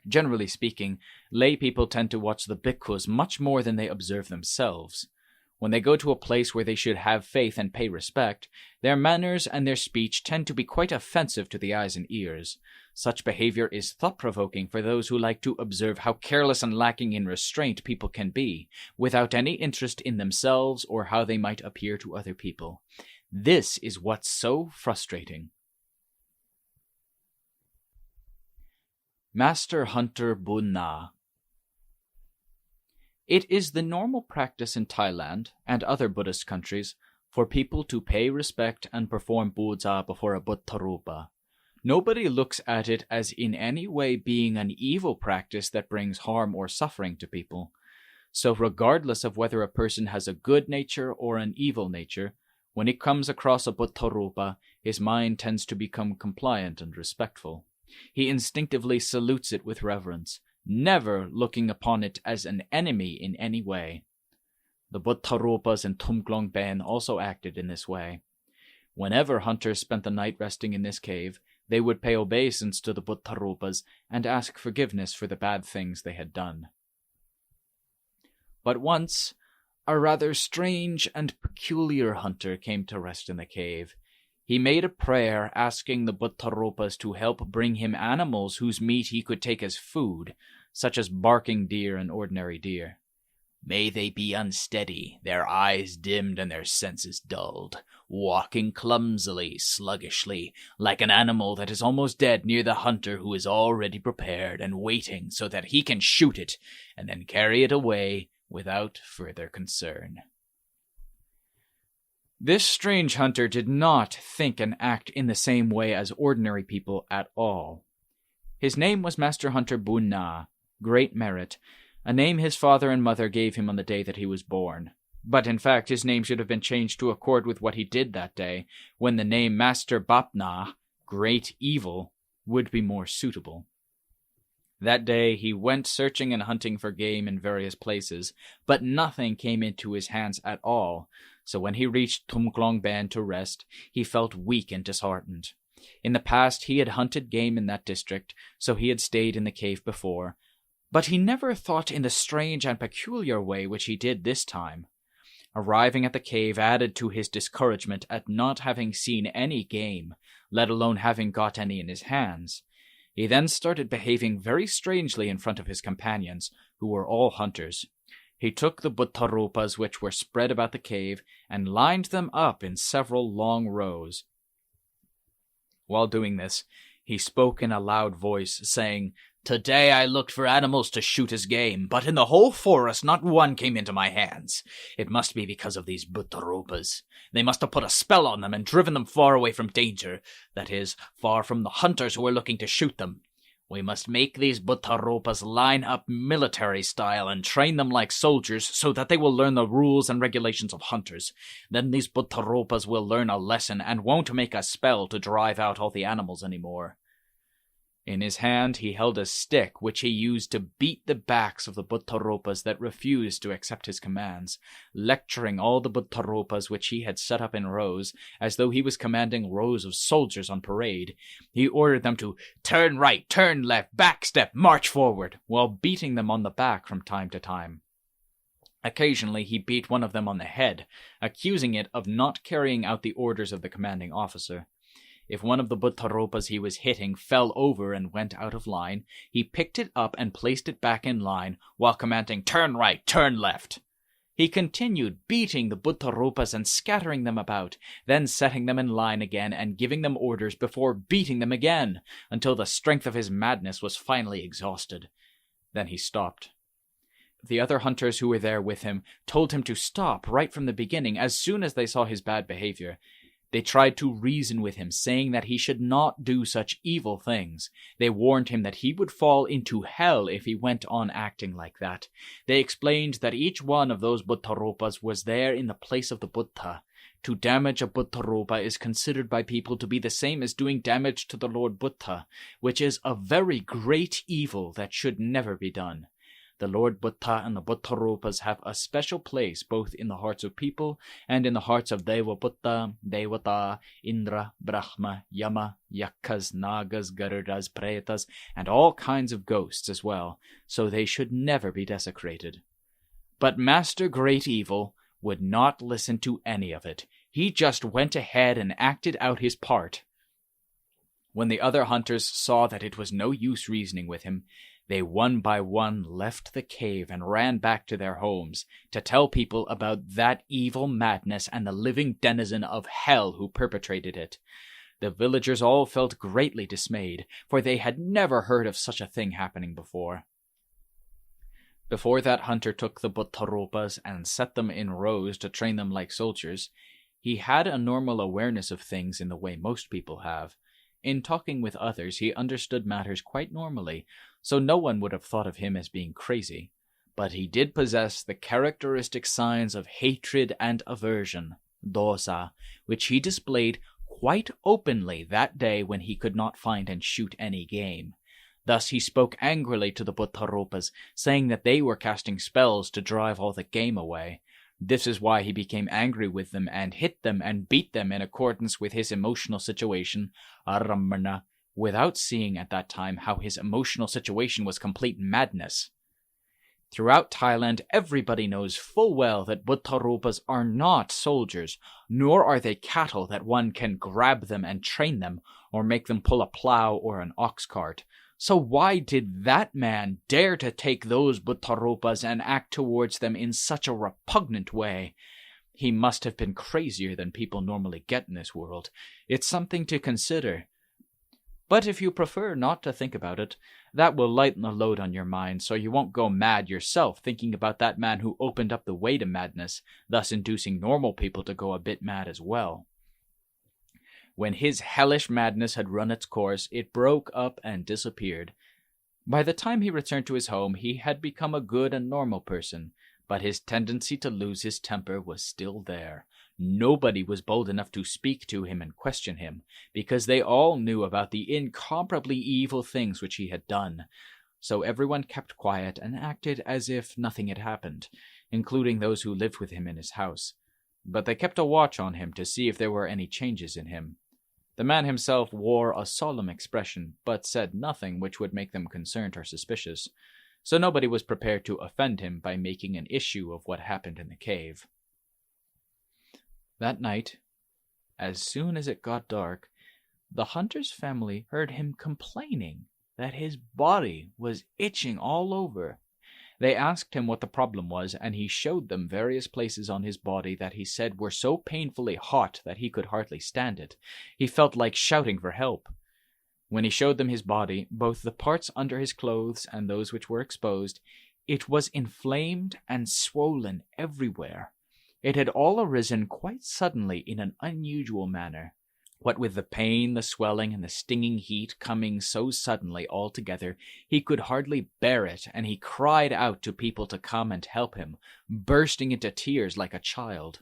Generally speaking, lay people tend to watch the bhikkhus much more than they observe themselves. When they go to a place where they should have faith and pay respect, their manners and their speech tend to be quite offensive to the eyes and ears. Such behavior is thought-provoking for those who like to observe how careless and lacking in restraint people can be, without any interest in themselves or how they might appear to other people. This is what's so frustrating. Master Hunter Boon. It is the normal practice in Thailand and other Buddhist countries for people to pay respect and perform Pūjā before a Buddha-rupa. Nobody looks at it as in any way being an evil practice that brings harm or suffering to people. So regardless of whether a person has a good nature or an evil nature, when he comes across a Buddha-rupa, his mind tends to become compliant and respectful. He instinctively salutes it with reverence, never looking upon it as an enemy in any way. The Buddha-rupas in Tumklong Ben also acted in this way. Whenever hunters spent the night resting in this cave, they would pay obeisance to the Buddha-rupas and ask forgiveness for the bad things they had done. But once, a rather strange and peculiar hunter came to rest in the cave. He made a prayer asking the Buddha-rupas to help bring him animals whose meat he could take as food, such as barking deer and ordinary deer. May they be unsteady, their eyes dimmed and their senses dulled, walking clumsily, sluggishly, like an animal that is almost dead near the hunter who is already prepared and waiting so that he can shoot it and then carry it away without further concern. This strange hunter did not think and act in the same way as ordinary people at all. His name was Master Hunter Boon, great merit, a name his father and mother gave him on the day that he was born. But in fact his name should have been changed to accord with what he did that day, when the name Master Bapna, great evil, would be more suitable. That day he went searching and hunting for game in various places, but nothing came into his hands at all. So when he reached Tumklong Ben to rest, he felt weak and disheartened. In the past he had hunted game in that district, so he had stayed in the cave before, but he never thought in the strange and peculiar way which he did this time. Arriving at the cave added to his discouragement at not having seen any game, let alone having got any in his hands. He then started behaving very strangely in front of his companions, who were all hunters. He took the Buddha-rupas which were spread about the cave and lined them up in several long rows. While doing this, he spoke in a loud voice, saying, "Today I looked for animals to shoot as game, but in the whole forest not one came into my hands. It must be because of these Buddha-rupas. They must have put a spell on them and driven them far away from danger, that is, far from the hunters who are looking to shoot them. We must make these Buddha-rupas line up military style and train them like soldiers so that they will learn the rules and regulations of hunters. Then these Buddha-rupas will learn a lesson and won't make a spell to drive out all the animals anymore." In his hand he held a stick which he used to beat the backs of the Buddha-rupas that refused to accept his commands, lecturing all the Buddha-rupas which he had set up in rows, as though he was commanding rows of soldiers on parade. He ordered them to turn right, turn left, back step, march forward, while beating them on the back from time to time. Occasionally he beat one of them on the head, accusing it of not carrying out the orders of the commanding officer. If one of the Buddha-rupas he was hitting fell over and went out of line, he picked it up and placed it back in line while commanding, "Turn right, turn left." He continued beating the Buddha-rupas and scattering them about, then setting them in line again and giving them orders before beating them again, until the strength of his madness was finally exhausted. Then he stopped. The other hunters who were there with him told him to stop right from the beginning as soon as they saw his bad behavior. They tried to reason with him, saying that he should not do such evil things. They warned him that he would fall into hell if he went on acting like that. They explained that each one of those Buddha-rupas was there in the place of the Buddha. To damage a Buddha-rupa is considered by people to be the same as doing damage to the Lord Buddha, which is a very great evil that should never be done. The Lord Buddha and the Buddha-rupas have a special place both in the hearts of people and in the hearts of Deva Buddha, Devata, Indra, Brahma, Yama, Yakas, Nagas, Garudas, Pretas, and all kinds of ghosts as well, so they should never be desecrated. But Master Great Evil would not listen to any of it. He just went ahead and acted out his part. When the other hunters saw that it was no use reasoning with him, they one by one left the cave and ran back to their homes to tell people about that evil madness and the living denizen of hell who perpetrated it. The villagers all felt greatly dismayed, for they had never heard of such a thing happening before. Before that hunter took the Buddha-rupas and set them in rows to train them like soldiers, he had a normal awareness of things in the way most people have. In talking with others, he understood matters quite normally, so no one would have thought of him as being crazy. But he did possess the characteristic signs of hatred and aversion, dosa, which he displayed quite openly that day when he could not find and shoot any game. Thus he spoke angrily to the Buddha-rupas, saying that they were casting spells to drive all the game away. This is why he became angry with them and hit them and beat them in accordance with his emotional situation, aramana, without seeing at that time how his emotional situation was complete madness. Throughout Thailand, everybody knows full well that Buddha-rupas are not soldiers, nor are they cattle that one can grab them and train them, or make them pull a plow or an ox cart. So why did that man dare to take those Buddha-rupas and act towards them in such a repugnant way? He must have been crazier than people normally get in this world. It's something to consider. But if you prefer not to think about it, that will lighten the load on your mind, so you won't go mad yourself thinking about that man who opened up the way to madness, thus inducing normal people to go a bit mad as well. When his hellish madness had run its course, it broke up and disappeared. By the time he returned to his home, he had become a good and normal person, but his tendency to lose his temper was still there. Nobody was bold enough to speak to him and question him, because they all knew about the incomparably evil things which he had done. So everyone kept quiet and acted as if nothing had happened, including those who lived with him in his house. But they kept a watch on him to see if there were any changes in him. The man himself wore a solemn expression, but said nothing which would make them concerned or suspicious, so nobody was prepared to offend him by making an issue of what happened in the cave. That night, as soon as it got dark, the hunter's family heard him complaining that his body was itching all over. They asked him what the problem was, and he showed them various places on his body that he said were so painfully hot that he could hardly stand it. He felt like shouting for help. When he showed them his body, both the parts under his clothes and those which were exposed, it was inflamed and swollen everywhere. It had all arisen quite suddenly in an unusual manner. What with the pain, the swelling, and the stinging heat coming so suddenly all together, he could hardly bear it, and he cried out to people to come and help him, bursting into tears like a child.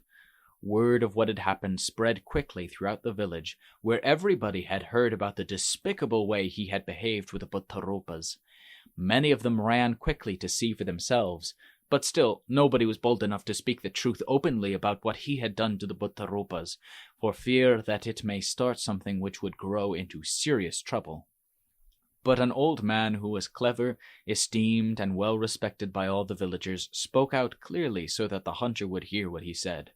Word of what had happened spread quickly throughout the village, where everybody had heard about the despicable way he had behaved with the Buddha-rupas. Many of them ran quickly to see for themselves, but still nobody was bold enough to speak the truth openly about what he had done to the Buddha-rupas, for fear that it may start something which would grow into serious trouble. But an old man who was clever, esteemed, and well respected by all the villagers spoke out clearly so that the hunter would hear what he said.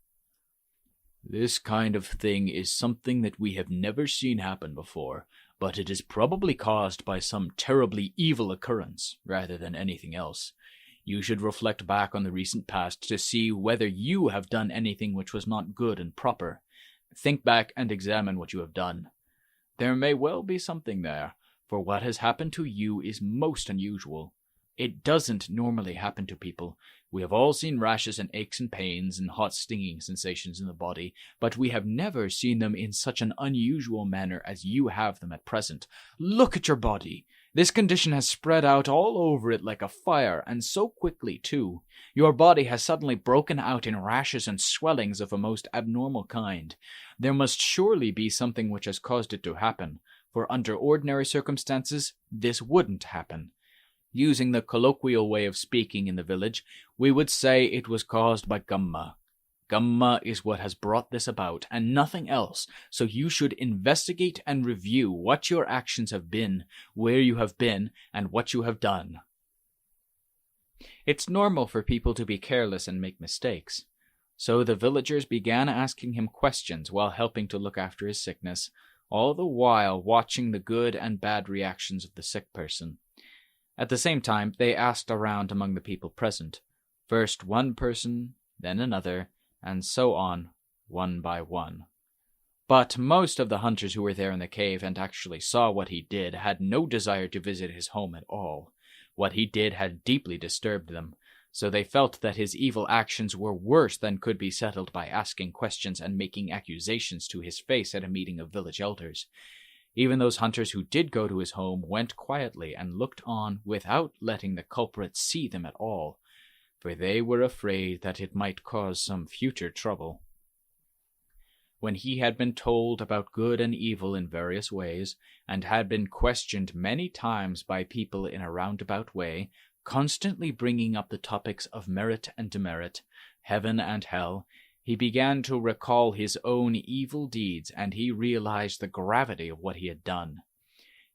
"This kind of thing is something that we have never seen happen before, but it is probably caused by some terribly evil occurrence, rather than anything else. You should reflect back on the recent past to see whether you have done anything which was not good and proper. Think back and examine what you have done. There may well be something there, for what has happened to you is most unusual. It doesn't normally happen to people. We have all seen rashes and aches and pains and hot stinging sensations in the body, but we have never seen them in such an unusual manner as you have them at present. Look at your body. This condition has spread out all over it like a fire, and so quickly, too. Your body has suddenly broken out in rashes and swellings of a most abnormal kind. There must surely be something which has caused it to happen, for under ordinary circumstances, this wouldn't happen. Using the colloquial way of speaking in the village, we would say it was caused by Dhamma. Dhamma is what has brought this about, and nothing else, so you should investigate and review what your actions have been, where you have been, and what you have done. It's normal for people to be careless and make mistakes. So the villagers began asking him questions while helping to look after his sickness, all the while watching the good and bad reactions of the sick person. At the same time, they asked around among the people present, first one person, then another, and so on, one by one. But most of the hunters who were there in the cave and actually saw what he did had no desire to visit his home at all. What he did had deeply disturbed them, so they felt that his evil actions were worse than could be settled by asking questions and making accusations to his face at a meeting of village elders. Even those hunters who did go to his home went quietly and looked on without letting the culprit see them at all, for they were afraid that it might cause some future trouble. When he had been told about good and evil in various ways, and had been questioned many times by people in a roundabout way, constantly bringing up the topics of merit and demerit, heaven and hell, he began to recall his own evil deeds, and he realized the gravity of what he had done.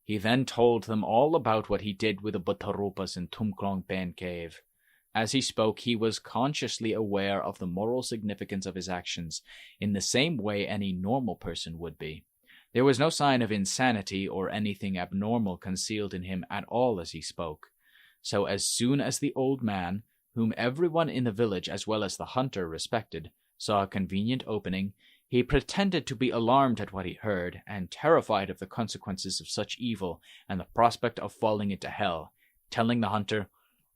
He then told them all about what he did with the Buddha-rupas in Tumklong Pen Cave. As he spoke, he was consciously aware of the moral significance of his actions, in the same way any normal person would be. There was no sign of insanity or anything abnormal concealed in him at all as he spoke. So as soon as the old man, whom everyone in the village as well as the hunter respected, saw a convenient opening, he pretended to be alarmed at what he heard, and terrified of the consequences of such evil and the prospect of falling into hell, telling the hunter,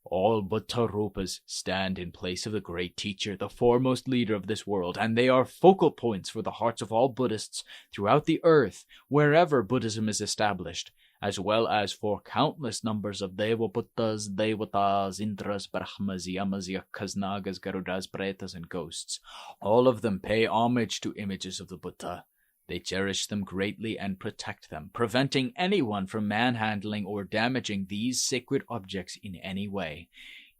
"All Buddha-rupas stand in place of the great teacher, the foremost leader of this world, and they are focal points for the hearts of all Buddhists throughout the earth, wherever Buddhism is established, as well as for countless numbers of Deva-Buddhas, Devatas, Indras, Brahmas, Yamas, Yakas, Nagas, Garudas, Pretas, and ghosts. All of them pay homage to images of the Buddha. They cherish them greatly and protect them, preventing anyone from manhandling or damaging these sacred objects in any way.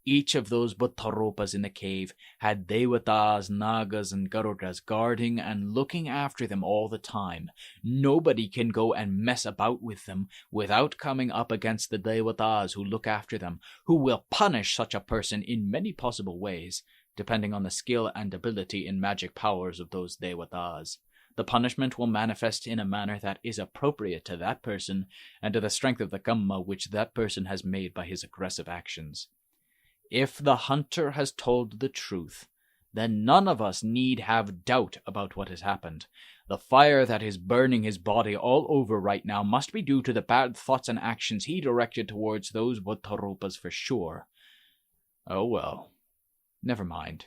Each of those Buddha-rupas in the cave had Devatas, Nagas, and Garudas guarding and looking after them all the time. Nobody can go and mess about with them without coming up against the Devatas who look after them, who will punish such a person in many possible ways, depending on the skill and ability in magic powers of those Devatas. The punishment will manifest in a manner that is appropriate to that person and to the strength of the Dhamma which that person has made by his aggressive actions. If the hunter has told the truth, then none of us need have doubt about what has happened. The fire that is burning his body all over right now must be due to the bad thoughts and actions he directed towards those Buddha-rupas for sure. Oh well, never mind.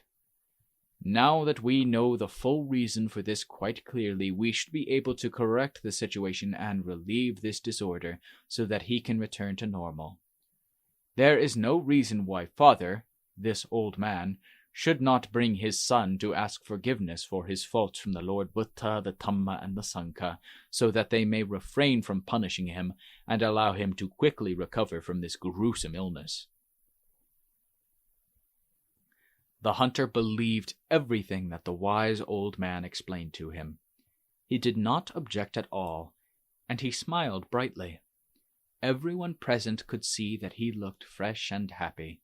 Now that we know the full reason for this quite clearly, we should be able to correct the situation and relieve this disorder so that he can return to normal. There is no reason why Father, this old man, should not bring his son to ask forgiveness for his faults from the Lord Buddha, the Dhamma, and the Sangha, so that they may refrain from punishing him and allow him to quickly recover from this gruesome illness. The hunter believed everything that the wise old man explained to him. He did not object at all, and he smiled brightly. Everyone present could see that he looked fresh and happy.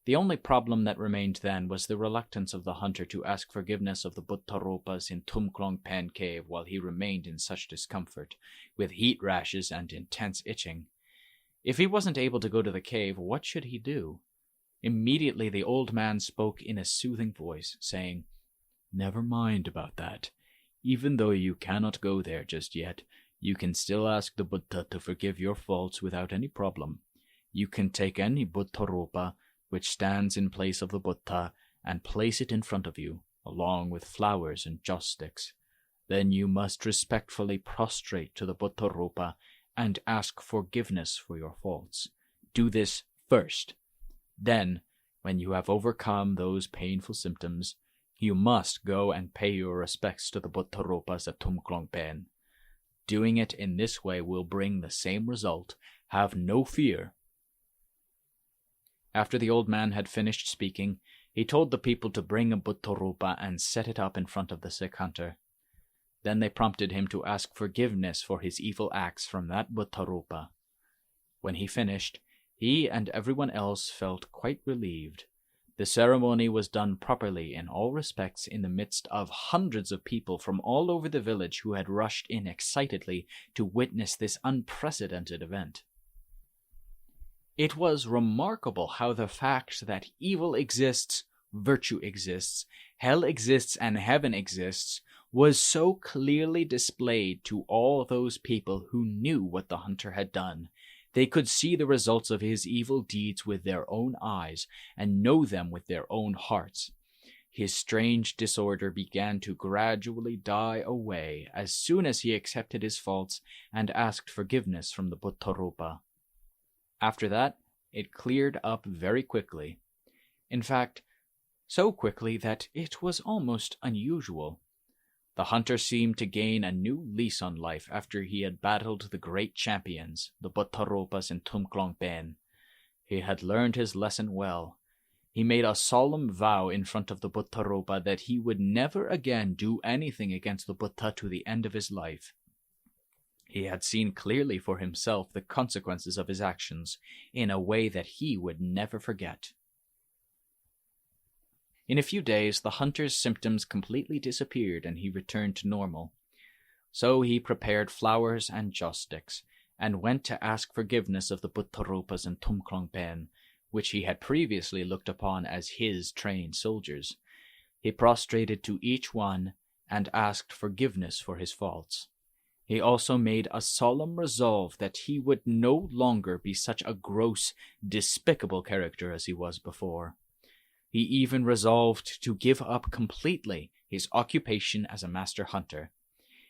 The only problem that remained then was the reluctance of the hunter to ask forgiveness of the Buddha-rupas in Tumklong Pen Cave while he remained in such discomfort, with heat rashes and intense itching. If he wasn't able to go to the cave, what should he do? Immediately the old man spoke in a soothing voice, saying, "Never mind about that. Even though you cannot go there just yet, you can still ask the Buddha to forgive your faults without any problem. You can take any Buddha-rupa which stands in place of the Buddha and place it in front of you, along with flowers and joss sticks. Then you must respectfully prostrate to the Buddha-rupa and ask forgiveness for your faults. Do this first. Then, when you have overcome those painful symptoms, you must go and pay your respects to the Buddha-rupas at Tumklong Pen. Doing it in this way will bring the same result. Have no fear. After the old man had finished speaking, he told the people to bring a Buddha-rupa and set it up in front of the sick hunter. Then they prompted him to ask forgiveness for his evil acts from that Buddha-rupa. When he finished, he and everyone else felt quite relieved. The ceremony was done properly in all respects in the midst of hundreds of people from all over the village who had rushed in excitedly to witness this unprecedented event. It was remarkable how the fact that evil exists, virtue exists, hell exists, and heaven exists was so clearly displayed to all those people who knew what the hunter had done. They could see the results of his evil deeds with their own eyes and know them with their own hearts. His strange disorder began to gradually die away as soon as he accepted his faults and asked forgiveness from the Buddha-rupa. After that, it cleared up very quickly. In fact, so quickly that it was almost unusual. The hunter seemed to gain a new lease on life after he had battled the great champions, the Buddha-rupas and Tumklongpen. He had learned his lesson well. He made a solemn vow in front of the Buddha-rupa that he would never again do anything against the Buddha to the end of his life. He had seen clearly for himself the consequences of his actions in a way that he would never forget. In a few days, the hunter's symptoms completely disappeared and he returned to normal. So he prepared flowers and joss sticks and went to ask forgiveness of the Buddha-rupas and Tumklongpen, which he had previously looked upon as his trained soldiers. He prostrated to each one and asked forgiveness for his faults. He also made a solemn resolve that he would no longer be such a gross, despicable character as he was before. He even resolved to give up completely his occupation as a master hunter.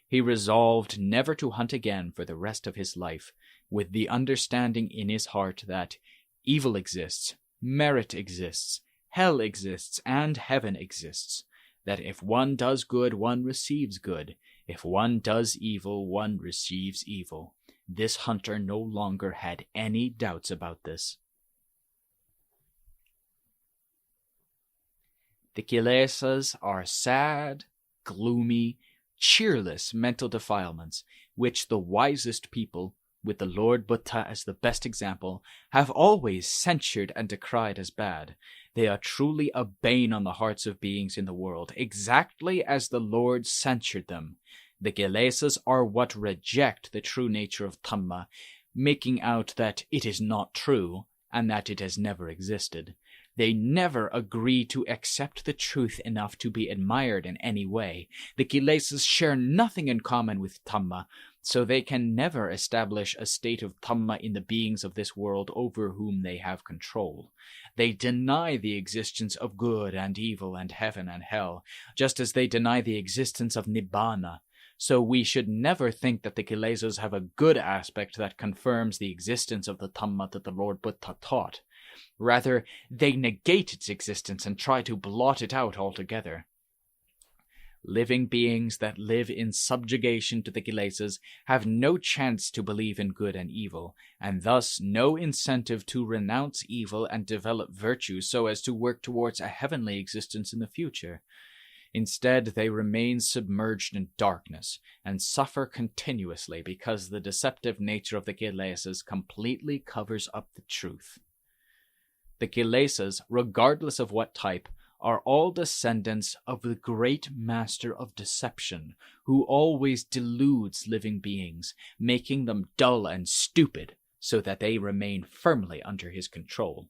He resolved never to hunt again for the rest of his life, with the understanding in his heart that evil exists, merit exists, hell exists, and heaven exists, that if one does good, one receives good. If one does evil, one receives evil. This hunter no longer had any doubts about this. The kilesas are sad, gloomy, cheerless mental defilements, which the wisest people, with the Lord Buddha as the best example, have always censured and decried as bad. They are truly a bane on the hearts of beings in the world, exactly as the Lord censured them. The kilesas are what reject the true nature of Dhamma, making out that it is not true, and that it has never existed. They never agree to accept the truth enough to be admired in any way. The kilesas share nothing in common with Dhamma, so they can never establish a state of Dhamma in the beings of this world over whom they have control. They deny the existence of good and evil and heaven and hell, just as they deny the existence of Nibbana. So we should never think that the kilesas have a good aspect that confirms the existence of the Dhamma that the Lord Buddha taught. Rather, they negate its existence and try to blot it out altogether. Living beings that live in subjugation to the kilesas have no chance to believe in good and evil, and thus no incentive to renounce evil and develop virtue so as to work towards a heavenly existence in the future. Instead, they remain submerged in darkness and suffer continuously because the deceptive nature of the kilesas completely covers up the truth. The kilesas, regardless of what type, are all descendants of the great master of deception, who always deludes living beings, making them dull and stupid so that they remain firmly under his control.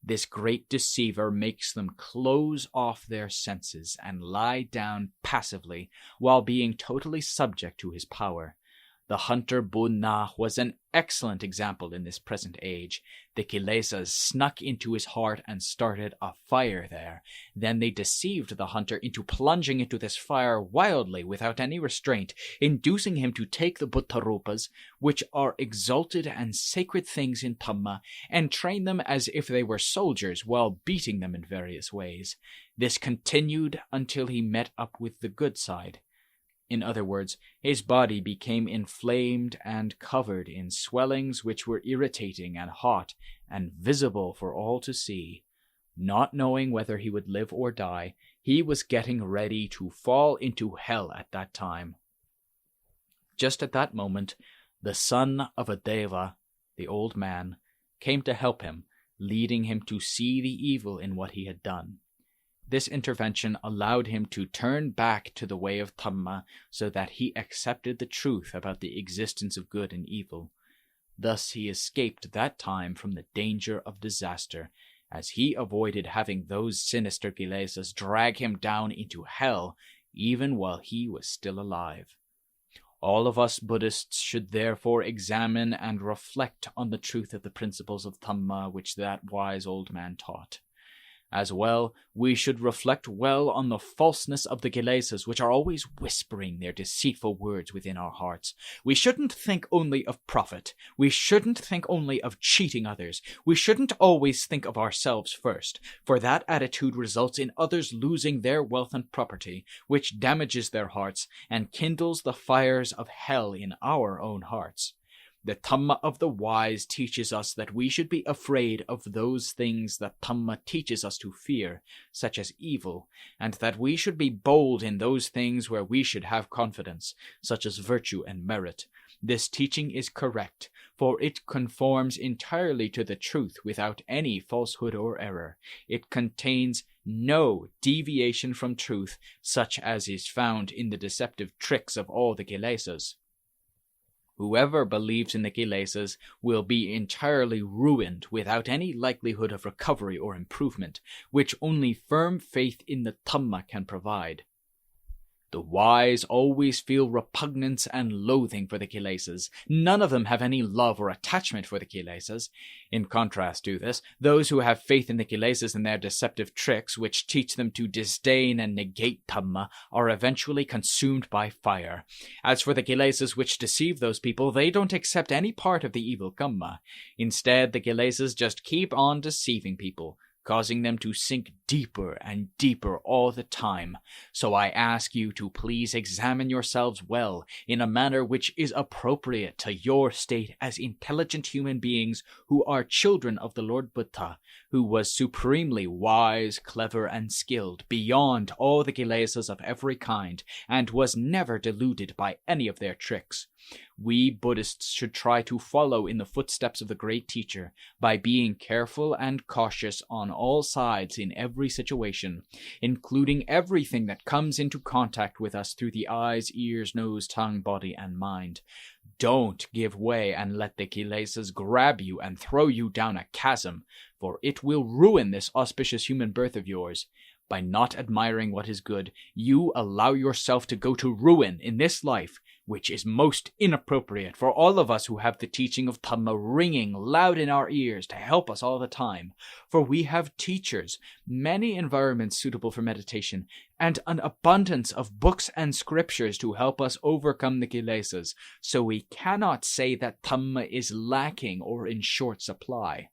This great deceiver makes them close off their senses and lie down passively while being totally subject to his power. The hunter Boon was an excellent example in this present age. The kilesas snuck into his heart and started a fire there. Then they deceived the hunter into plunging into this fire wildly without any restraint, inducing him to take the Buddha-rupas, which are exalted and sacred things in Dhamma, and train them as if they were soldiers while beating them in various ways. This continued until he met up with the good side. In other words, his body became inflamed and covered in swellings which were irritating and hot and visible for all to see. Not knowing whether he would live or die, he was getting ready to fall into hell at that time. Just at that moment, the son of a deva, the old man, came to help him, leading him to see the evil in what he had done. This intervention allowed him to turn back to the way of Dhamma so that he accepted the truth about the existence of good and evil. Thus he escaped that time from the danger of disaster, as he avoided having those sinister kilesas drag him down into hell even while he was still alive. All of us Buddhists should therefore examine and reflect on the truth of the principles of Dhamma which that wise old man taught. As well, we should reflect well on the falseness of the kilesas which are always whispering their deceitful words within our hearts. We shouldn't think only of profit. We shouldn't think only of cheating others. We shouldn't always think of ourselves first, for that attitude results in others losing their wealth and property, which damages their hearts and kindles the fires of hell in our own hearts. The Dhamma of the wise teaches us that we should be afraid of those things that Dhamma teaches us to fear, such as evil, and that we should be bold in those things where we should have confidence, such as virtue and merit. This teaching is correct, for it conforms entirely to the truth without any falsehood or error. It contains no deviation from truth, such as is found in the deceptive tricks of all the kilesas. Whoever believes in the kilesas will be entirely ruined without any likelihood of recovery or improvement, which only firm faith in the Dhamma can provide. The wise always feel repugnance and loathing for the kilesas. None of them have any love or attachment for the kilesas. In contrast to this, those who have faith in the kilesas and their deceptive tricks, which teach them to disdain and negate Dhamma, are eventually consumed by fire. As for the kilesas which deceive those people, they don't accept any part of the evil Dhamma. Instead, the kilesas just keep on deceiving people, causing them to sink deeper and deeper all the time. So I ask you to please examine yourselves well in a manner which is appropriate to your state as intelligent human beings who are children of the Lord Buddha, who was supremely wise, clever, and skilled beyond all the kilesas of every kind, and was never deluded by any of their tricks. We Buddhists should try to follow in the footsteps of the great teacher by being careful and cautious on all sides in every situation, including everything that comes into contact with us through the eyes, ears, nose, tongue, body, and mind. Don't give way and let the kilesas grab you and throw you down a chasm, for it will ruin this auspicious human birth of yours. By not admiring what is good, you allow yourself to go to ruin in this life, which is most inappropriate for all of us who have the teaching of Dhamma ringing loud in our ears to help us all the time. For we have teachers, many environments suitable for meditation, and an abundance of books and scriptures to help us overcome the kilesas, so we cannot say that Dhamma is lacking or in short supply.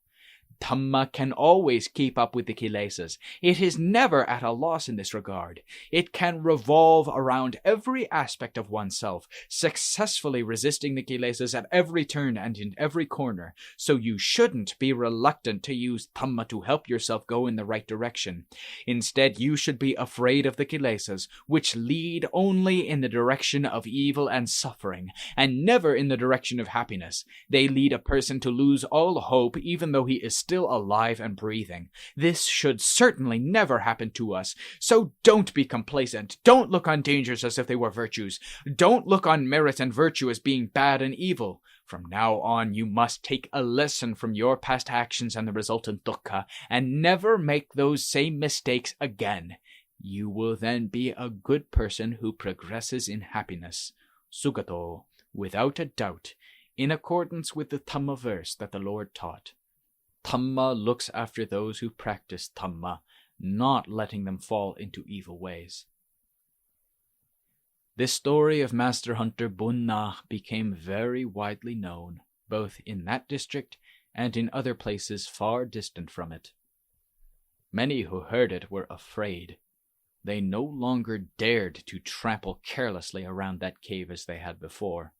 Dhamma can always keep up with the kilesas. It is never at a loss in this regard. It can revolve around every aspect of oneself, successfully resisting the kilesas at every turn and in every corner. So you shouldn't be reluctant to use Dhamma to help yourself go in the right direction. Instead, you should be afraid of the kilesas, which lead only in the direction of evil and suffering, and never in the direction of happiness. They lead a person to lose all hope, even though he is still alive and breathing. This should certainly never happen to us. So don't be complacent. Don't look on dangers as if they were virtues. Don't look on merit and virtue as being bad and evil. From now on, you must take a lesson from your past actions and the resultant dukkha, and never make those same mistakes again. You will then be a good person who progresses in happiness. Sugato, without a doubt, in accordance with the Dhamma verse that the Lord taught. Dhamma looks after those who practice Dhamma, not letting them fall into evil ways. This story of Master Hunter Boon became very widely known, both in that district and in other places far distant from it. Many who heard it were afraid. They no longer dared to trample carelessly around that cave as they had before.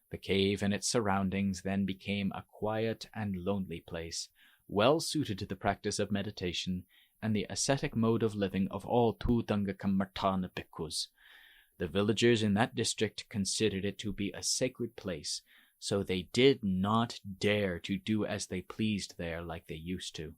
The cave and its surroundings then became a quiet and lonely place, well suited to the practice of meditation and the ascetic mode of living of all Thudangakamartana bhikkhus. The villagers in that district considered it to be a sacred place, so they did not dare to do as they pleased there like they used to.